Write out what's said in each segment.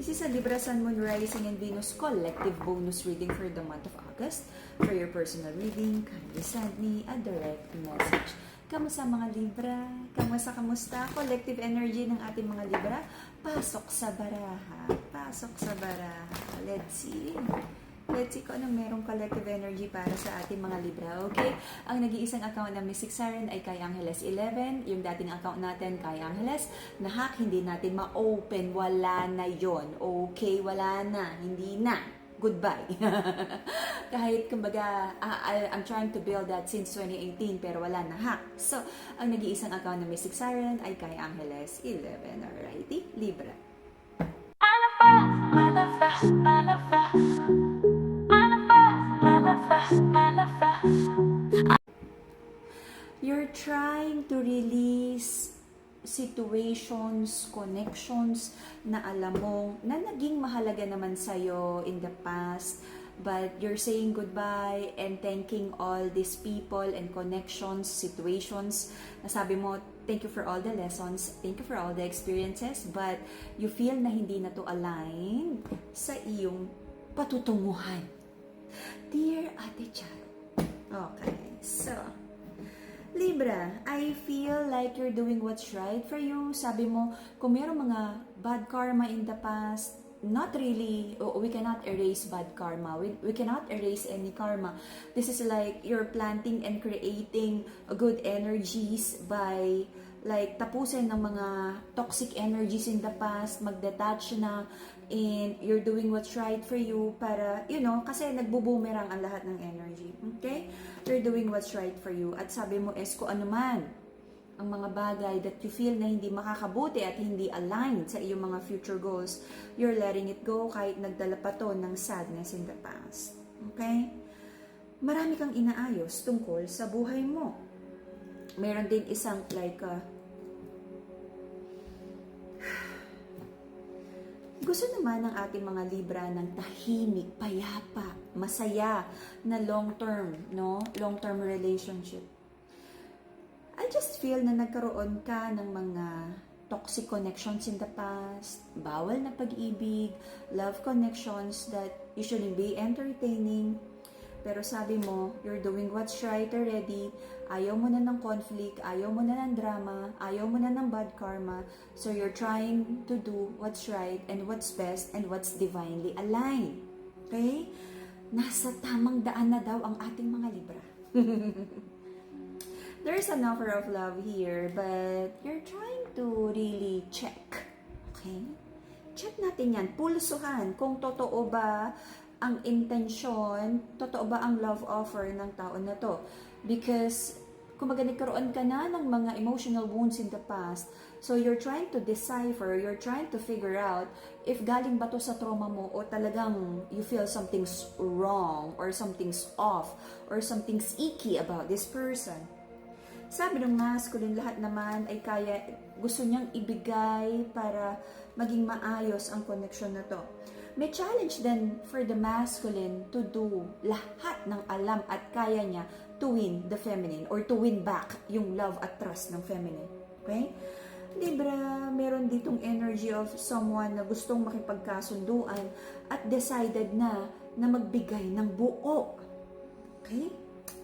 This is a Libra Sun, Moon, Rising, and Venus collective bonus reading for the month of August. For your personal reading, kindly send me a direct message. Kamusta mga Libra? Kamusta? Collective energy ng ating mga Libra. Pasok sa baraha. Let's see. Let's see kung anong merong collective energy para sa ating mga Libra. Okay? Ang nag-iisang account ng Mystic Siren ay kay Angeles 11. Yung dating account natin kay Angeles. Na-hack, hindi natin ma-open. Wala na yon. Okay? Wala na. Hindi na. Goodbye. Kahit kumbaga, I'm trying to build that since 2018 pero wala na hack. So, ang nag-iisang account ng Mystic Siren ay kay Angeles 11. Alrighty? Libra. You're trying to release situations, connections na alam mo na naging mahalaga naman sa'yo in the past, but you're saying goodbye and thanking all these people and connections, situations na sabi mo, thank you for all the lessons, thank you for all the experiences, but you feel na hindi na to align sa iyong patutunguhan. Dear Ate Charo. Okay, so Libra, I feel like you're doing what's right for you. Sabi mo, kung mayroong mga bad karma in the past, not really, we cannot erase bad karma. We cannot erase any karma. This is like you're planting and creating good energies by like tapusin ng mga toxic energies in the past, mag-detach na, and you're doing what's right for you para, you know, kasi nagbo-boomerang ang lahat ng energy. Okay? You're doing what's right for you. At sabi mo, kung ano man ang mga bagay that you feel na hindi makakabuti at hindi aligned sa iyong mga future goals, you're letting it go kahit nagdala pa to ng sadness in the past. Okay? Marami kang inaayos tungkol sa buhay mo. Meron din isang like gusto naman ng ating mga Libra ng tahimik, payapa, masaya na long-term, no? Long-term relationship. I just feel na nagkaroon ka ng mga toxic connections in the past, bawal na pag-ibig, love connections that usually be entertaining. Pero sabi mo, you're doing what's right already. Ayaw mo na ng conflict, ayaw mo na ng drama, ayaw mo na ng bad karma. So you're trying to do what's right and what's best and what's divinely aligned. Okay? Nasa tamang daan na daw ang ating mga Libra. There's an offer of love here, but you're trying to really check. Okay? Check natin yan. Pulsuhan kung totoo ba ang intensyon, totoo ba ang love offer ng tao na to. Because kung nagkaroon ka na ng mga emotional wounds in the past, so you're trying to decipher, you're trying to figure out if galing ba to sa trauma mo o talagang you feel something's wrong or something's off or something's icky about this person. Sabi ng masculine, lahat naman ay kaya, gusto niyang ibigay para maging maayos ang connection na to. May challenge din for the masculine to do lahat ng alam at kaya niya to win the feminine or to win back yung love at trust ng feminine. Okay? Libra, meron ditong energy of someone na gustong makipagkasunduan at decided na magbigay ng buo. Okay?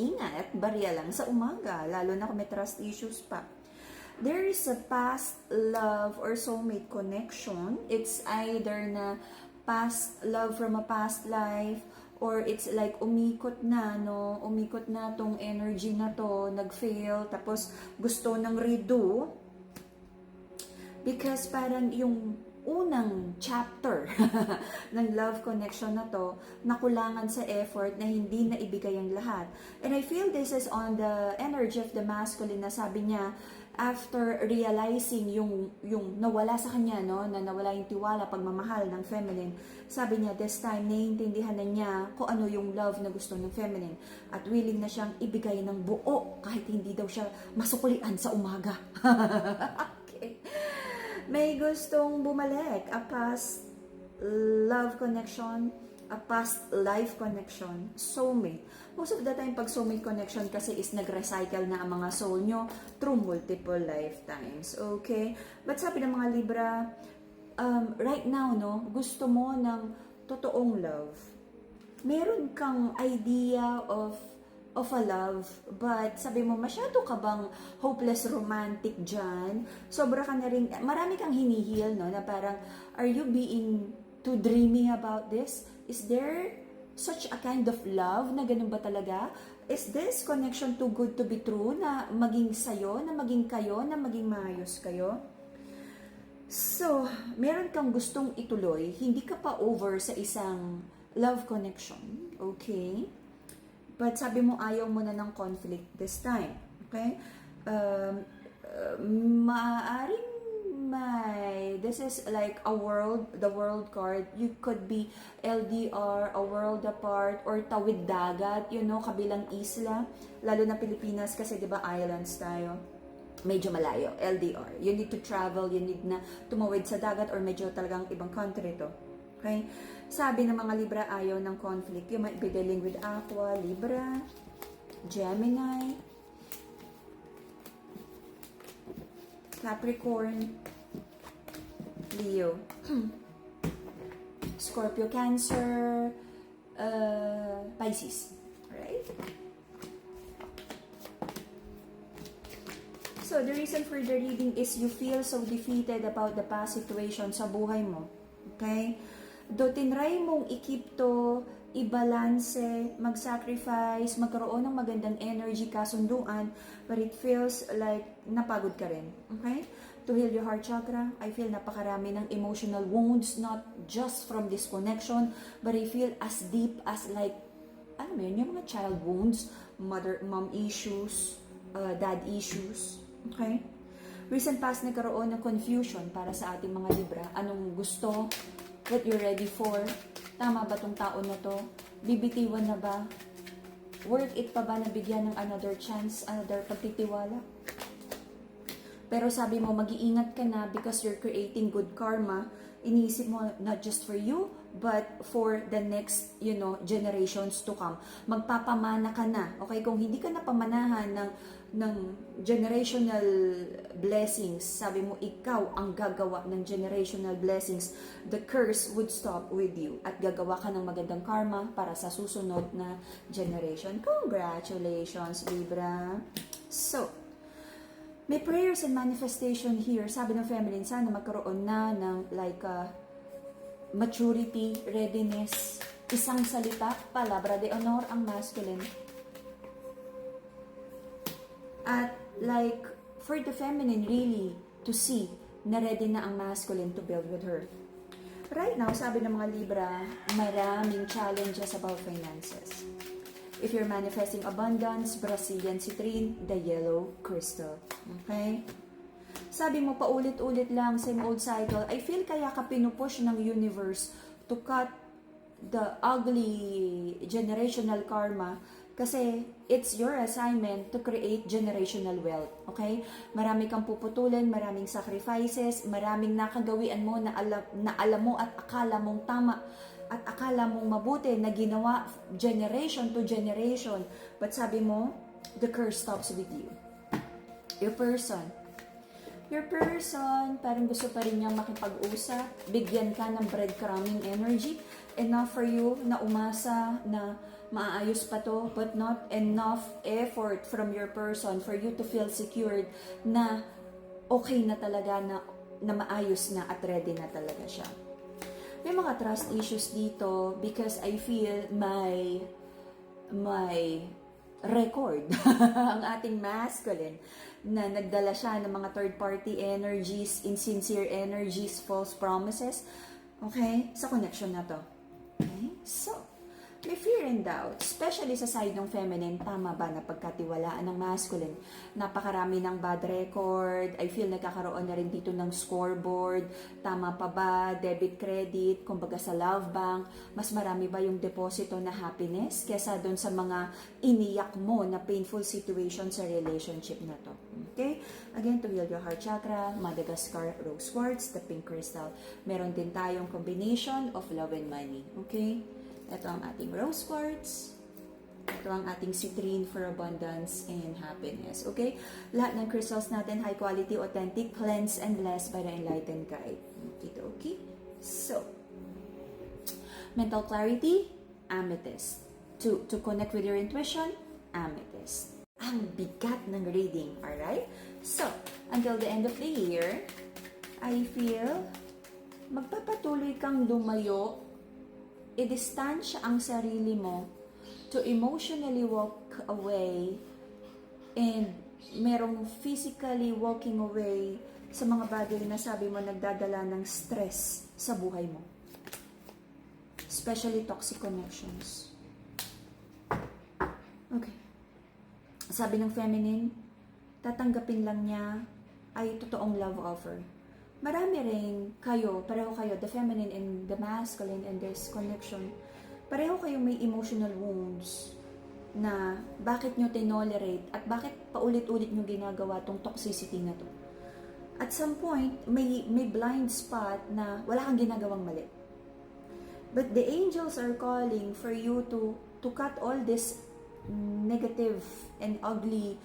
Ingat, barya lang sa umaga, lalo na kung may trust issues pa. There is a past love or soulmate connection. It's either na past love from a past life or it's like umikot na, no? Umikot na tong energy na to, nag-fail, tapos gusto ng redo. Because parang yung unang chapter ng love connection na to, nakulangan sa effort na hindi na ibigay ang lahat. And I feel this is on the energy of the masculine na sabi niya, after realizing yung nawala sa kanya, no, na nawala yung tiwala, pagmamahal ng feminine, sabi niya, this time, naiintindihan na niya kung ano yung love na gusto ng feminine. At willing na siyang ibigay ng buo kahit hindi daw siya masukulian sa umaga. Okay. May gustong bumalik, a past love connection, a past life connection, soulmate. Most of the time, pag soulmate connection kasi is nag-recycle na ang mga soul nyo through multiple lifetimes. Okay? But sabi ng mga Libra, right now, no, gusto mo ng totoong love. Meron kang idea of a love, but sabi mo, masyado ka bang hopeless romantic dyan? Sobra ka na rin, marami kang hinihil, no, na parang, are you being too dreamy about this? Is there such a kind of love na ganun ba talaga? Is this connection too good to be true na maging sayo, na maging kayo, na maging maayos kayo? So, meron kang gustong ituloy, hindi ka pa over sa isang love connection, okay? But sabi mo, ayaw mo na ng conflict this time, okay? Maaaring this is like the world card. You could be LDR, a world apart, or tawid dagat, kabilang isla. Lalo na Pilipinas kasi, di ba, islands tayo. Medyo malayo, LDR. You need to travel, you need na tumawid sa dagat or medyo talagang ibang country to. Okay? Sabi ng mga Libra, ayaw ng conflict. You might be dealing with Aqua, Libra, Gemini, Capricorn, Leo, Scorpio, Cancer, Pisces. Right? So, the reason for the reading is you feel so defeated about the past situation sa buhay mo. Okay? Do tinry mong i-keep to, i-balance, mag-sacrifice, magkaroon ng magandang energy, kasunduan, but it feels like napagod ka rin. Okay? To heal your heart chakra, I feel napakarami ng emotional wounds, not just from this connection, but I feel as deep as like, alam mo yun, yung mga child wounds, mom issues, dad issues. Okay? Recent past nagkaroon ng confusion para sa ating mga Libra. Anong gusto? What you're ready for? Tama ba tong tao na to? Bibitiwan na ba? Worth it pa ba na bigyan ng another chance, another pagtitiwala? Pero sabi mo, mag-iingat ka na because you're creating good karma. Iniisip mo not just for you, but for the next, generations to come. Magpapamana ka na. Okay? Kung hindi ka na pamanahan ng generational blessings, sabi mo, ikaw ang gagawa ng generational blessings, the curse would stop with you at gagawa ka ng magandang karma para sa susunod na generation. Congratulations, Libra! So, may prayers and manifestation here. Sabi ng feminine, sana magkaroon na ng maturity, readiness, isang salita, palabra de honor ang masculine. At for the feminine really to see na ready na ang masculine to build with her. Right now, sabi ng mga Libra, maraming challenges about finances. If you're manifesting abundance, Brazilian citrine, the yellow crystal. Okay? Sabi mo, paulit-ulit lang, same old cycle. I feel kaya ka pinupush ng universe to cut the ugly generational karma kasi it's your assignment to create generational wealth. Okay? Marami kang puputulin, maraming sacrifices, maraming nakagawian mo na alam mo at akala mong tama at akala mong mabuti na ginawa generation to generation. But sabi mo, the curse stops with you. Your person, parang gusto pa rin niyang makipag-usap, bigyan ka ng breadcrumbing energy, enough for you na umasa na maayos pa to, but not enough effort from your person for you to feel secured na okay na talaga, na maayos na at ready na talaga siya. May mga trust issues dito because I feel my record ang ating masculine na nagdala siya ng mga third-party energies, insincere energies, false promises, okay, sa connection na to. Okay? So, may fear and doubt, especially sa side ng feminine. Tama ba na pagkatiwalaan ng masculine? Napakarami ng bad record. I feel nagkakaroon na rin dito ng scoreboard. Tama pa ba? Debit, credit, kumbaga sa love bank. Mas marami ba yung deposito na happiness kesa doon sa mga iniyak mo na painful situation sa relationship na to? Okay? Again, to heal your heart chakra, Madagascar rose quartz, the pink crystal. Meron din tayong combination of love and money. Okay? Ito ang ating rose quartz. Ito ang ating citrine for abundance and happiness. Okay? Lahat ng crystals natin, high quality, authentic, cleansed, and blessed by the enlightened guide. Okay? So, mental clarity, amethyst. To connect with your intuition, amethyst. Ang bigat ng reading, alright? So, until the end of the year, I feel magpapatuloy kang lumayo, i-distansya ang sarili mo to emotionally walk away and merong physically walking away sa mga bagay na sabi mo nagdadala ng stress sa buhay mo. Especially toxic connections. Okay. Sabi ng feminine, tatanggapin lang niya ay totoong love offer. Marami rin kayo, pareho kayo, the feminine and the masculine in this connection, pareho kayong may emotional wounds na bakit nyo tinolerate at bakit paulit-ulit nyo ginagawa tong toxicity na to. At some point, may blind spot na wala kang ginagawang mali. But the angels are calling for you to cut all this negative and ugly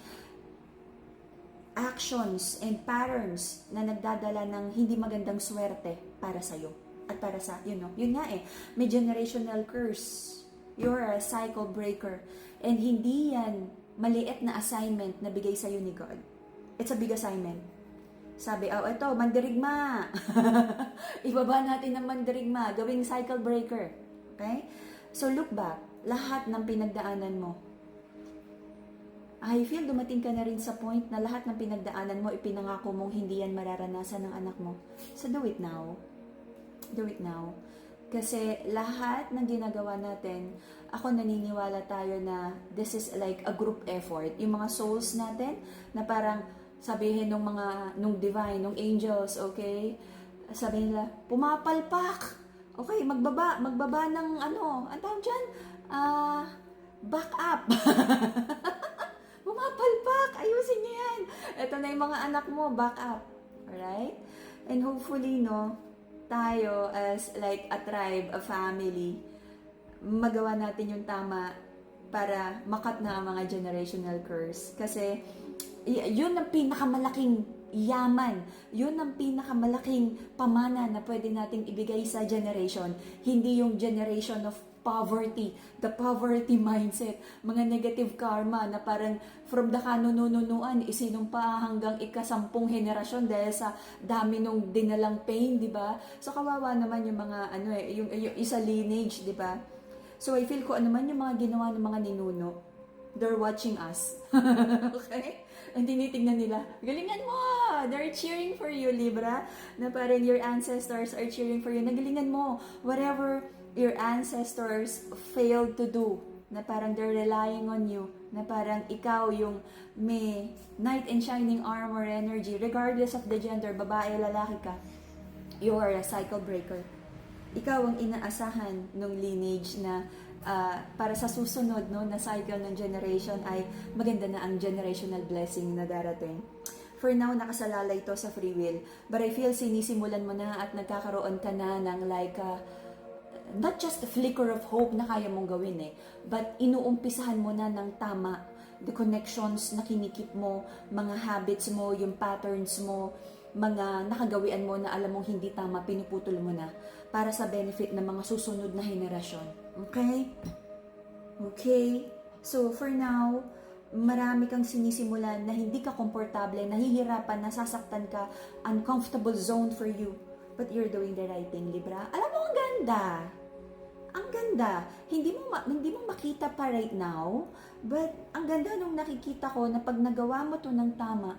actions and patterns na nagdadala ng hindi magandang swerte para sa'yo at para sa, yun nga may generational curse. You're a cycle breaker and hindi yan maliit na assignment na bigay sa'yo ni God. It's a big assignment. Sabi, ito, mandirigma. Ibaba natin ng mandirigma, gawing cycle breaker. Okay? So look back, lahat ng pinagdaanan mo, I feel dumating ka na rin sa point na lahat ng pinagdaanan mo, ipinangako mong hindi yan mararanasan ng anak mo. So do it now. Do it now. Kasi lahat ng ginagawa natin, ako naniniwala tayo na this is like a group effort. Yung mga souls natin, na parang sabihin nung divine, nung angels, okay? Sabihin nila, pumapalpak. Okay, magbaba ng ang tawag dyan? Back up. Pumapalpak, ayusin niyo yan. Ito na yung mga anak mo, back up. Alright? And hopefully, tayo as like a tribe, a family, magawa natin yung tama para makat na ang mga generational curse. Kasi, yun ang pinakamalaking yaman. Yun ang pinakamalaking pamana na pwede nating ibigay sa generation. Hindi yung generation of poverty, the poverty mindset, mga negative karma na parang from the kanununuan, isinumpa hanggang ika-10 henerasyon dahil sa dami nung dinalang pain, di ba? So kawawa naman yung mga yung isa lineage, di ba? So I feel ko ano man yung mga ginawa ng mga ninuno, they're watching us. Okay? And tinitignan nila, galingan mo! They're cheering for you, Libra. Na parang your ancestors are cheering for you. Nagalingan mo. Whatever your ancestors failed to do, na parang they're relying on you, na parang ikaw yung may knight in shining armor energy, regardless of the gender, babae, lalaki ka, you are a cycle breaker. Ikaw ang inaasahan ng lineage na para sa susunod na cycle ng generation ay maganda na ang generational blessing na darating. For now, nakasalalay ito sa free will. But I feel sinisimulan mo na at nagkakaroon ka na ng like not just a flicker of hope na kaya mong gawin but inuumpisahan mo na ng tama the connections na kinikip mo, mga habits mo, yung patterns mo, mga nakagawian mo na alam mong hindi tama, pinuputol mo na para sa benefit ng mga susunod na henerasyon. Okay? Okay? So, for now, marami kang sinisimulan na hindi ka komportable, nahihirapan, nasasaktan ka, uncomfortable zone for you. But you're doing the right thing, Libra. Alam mo, ang ganda. Ang ganda. Hindi mo makita pa right now, but ang ganda nung nakikita ko na pag nagawa mo to ng tama,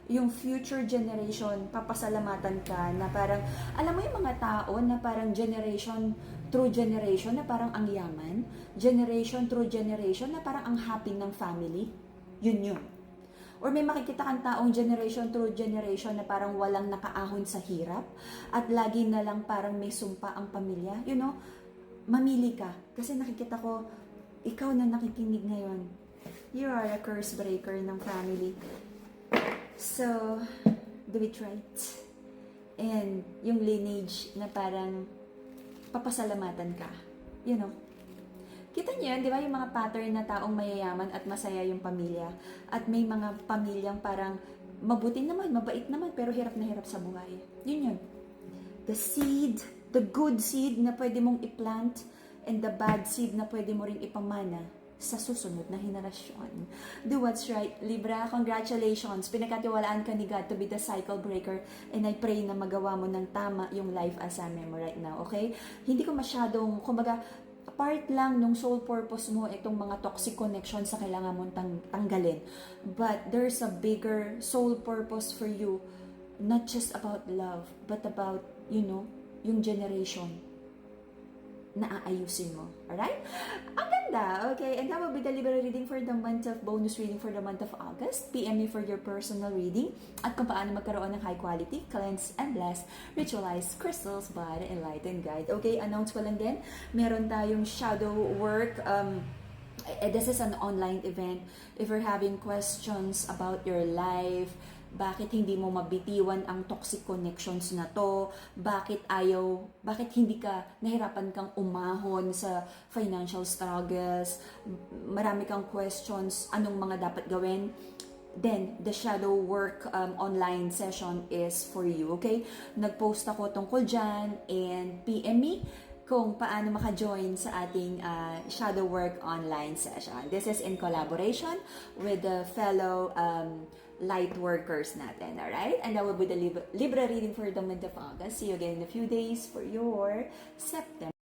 yung future generation, papasalamatan ka na parang, alam mo yung mga tao na parang generation through generation na parang ang yaman, generation through generation na parang ang happy ng family, yun. Or may makikita kang taong generation through generation na parang walang nakaahon sa hirap at lagi na lang parang may sumpa ang pamilya. Mamili ka. Kasi nakikita ko, ikaw na nakikinig ngayon, you are a curse breaker ng family. So, do it right. And yung lineage na parang papasalamatan ka. Kita niyo yan, di ba, yung mga pattern na taong mayayaman at masaya yung pamilya. At may mga pamilyang parang mabuti naman, mabait naman, pero hirap na hirap sa buhay. Yun. the seed, the good seed na pwede mong i-plant, and the bad seed na pwede mo ring ipamana sa susunod na henerasyon. Do what's right, Libra. Congratulations. Pinagkatiwalaan ka ni God to be the cycle breaker, and I pray na magawa mo ng tama yung life assignment mo right now, okay? Hindi ko masyadong, kumbaga, part lang nung soul purpose mo itong mga toxic connections sa kailangan mong tanggalin. But there's a bigger soul purpose for you, not just about love, but about, yung generation na aayusin mo. Alright? Ang ganda! Okay, and that will be the Libra reading for the month of bonus reading for the month of August. PM me for your personal reading at kung paano magkaroon ng high quality, cleanse and bless, ritualized crystals by the enlightened guide. Okay, announce ko lang din, meron tayong shadow work. This is an online event. If you're having questions about your life, bakit hindi mo mabitiwan ang toxic connections na to, bakit hindi ka nahirapan kang umahon sa financial struggles, marami kang questions, anong mga dapat gawin, then the shadow work online session is for you, okay? Nag-post ako tungkol dyan, and PM me kung paano maka-join sa ating shadow work online session. This is in collaboration with the fellow light workers natin, alright? And that will be the Libra reading for the month of August. See you again in a few days for your September.